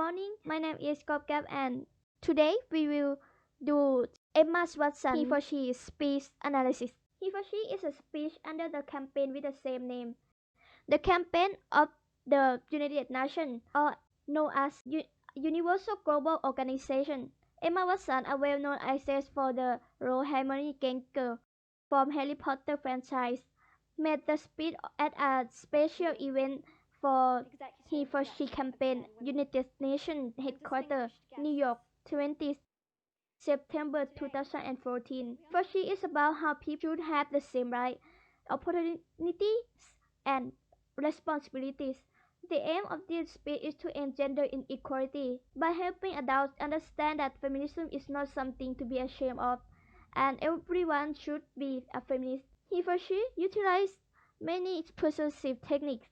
morning, my name is Gab and today we will do Emma Watson he for she speech analysis. He for she is a speech under the campaign with the same name. The campaign of the United Nations, or known as Universal Global Organization. Emma Watson, a well-known actress for the role Hermione Granger from Harry Potter franchise, made the speech at a special event for He for She campaign, United Nations headquarters, New York, 20 September 2014. For She is about how people should have the same rights, opportunities, and responsibilities. The aim of this speech is to end gender inequality by helping adults understand that feminism is not something to be ashamed of, and everyone should be a feminist. He for she utilized many persuasive techniques.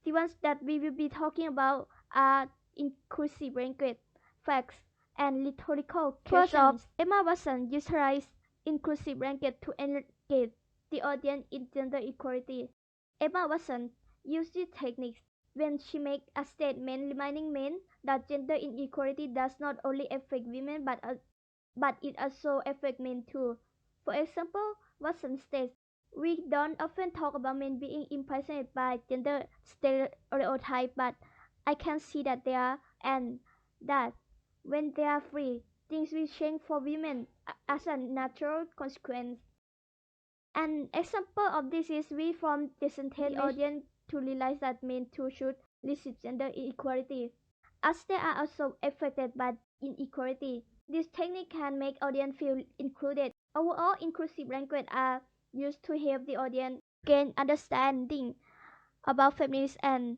The ones that we will be talking about are inclusive language, facts, and rhetorical questions. First off, Emma Watson utilized inclusive language to engage the audience in gender equality. Emma Watson used these techniques when she makes a statement reminding men that gender inequality does not only affect women but it also affects men too. For example, Watson states, "We don't often talk about men being imprisoned by gender stereotypes, but I can see that they are, and that when they are free, things will change for women as a natural consequence." An example of this is we from disentangled audience to realize that men too should receive gender equality, as they are also affected by inequality. This technique can make audience feel included. Overall, inclusive language are used to help the audience gain understanding about feminism and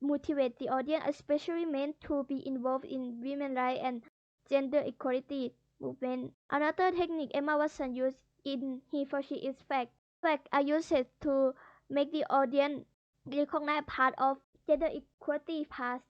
motivate the audience, especially men, to be involved in women's rights and gender equality movement. Another technique Emma Watson used in He for She is fact. Facts are used to make the audience recognize part of gender equality past.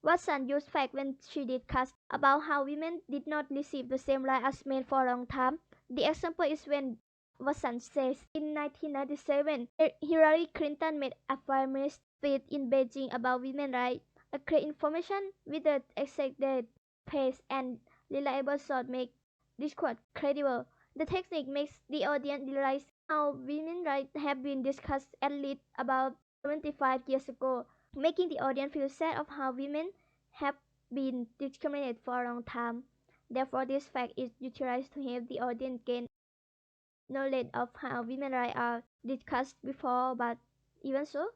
Watson used facts when she discussed about how women did not receive the same rights as men for a long time. The example is when Watson says in 1997, Hillary Clinton made a famous speech in Beijing about women's rights. A clear information with the exact date, pace, and reliable source make discourse credible. The technique makes the audience realize how women's rights have been discussed at least about 75 years ago, making the audience feel sad of how women have been discriminated for a long time. Therefore, this fact is utilized to help the audience gain knowledge of how women's rights are discussed before, but even so,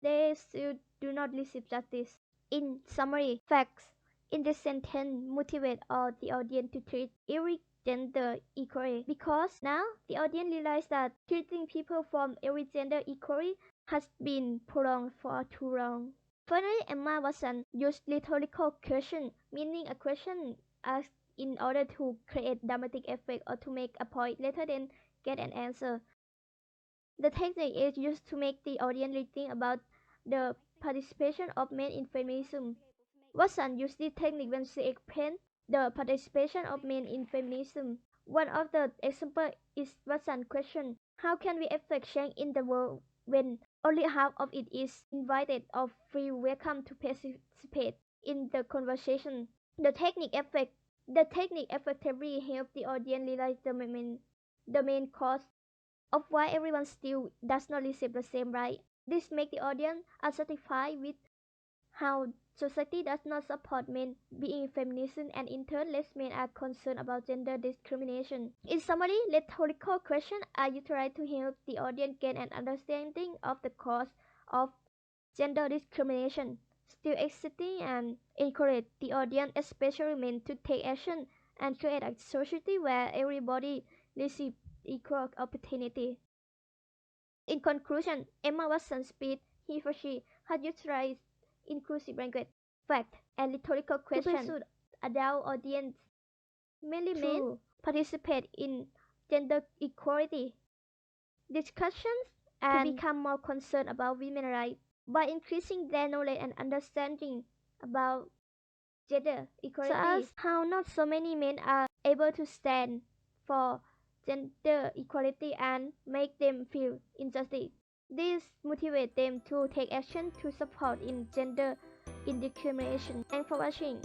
they still do not receive justice. In summary, facts in this sentence motivate all the audience to treat every gender equally, because now the audience realizes that treating people from every gender equally has been prolonged for too long. Finally, Emma Watson used rhetorical question, meaning a question asked in order to create dramatic effect or to make a point rather than get an answer. The technique is used to make the audience rethink about the participation of men in feminism. Watson used this technique when she explained the participation of men in feminism. One of the examples is Watson's question, how can we effect change in the world when only half of it is invited or feel welcome to participate in the conversation? The technique effectively helped the audience realize the main cause of why everyone still does not receive the same right. This makes the audience unsatisfied with how society does not support men being feminism, and in turn less men are concerned about gender discrimination. In summary, rhetorical questions are utilized to help the audience gain an understanding of the cause of gender discrimination still existing and encourage the audience, especially men, to take action and create a society where everybody receives equal opportunity. In conclusion, Emma Watson's speech, He for She, has utilized inclusive language, fact, and rhetorical questions to persuade adult audience, mainly men, to participate in gender equality discussions and to become more concerned about women's rights. By increasing their knowledge and understanding about gender equality, such as how not so many men are able to stand for gender equality and make them feel injustice. This motivates them to take action to support in gender indiscrimination. Thanks for watching.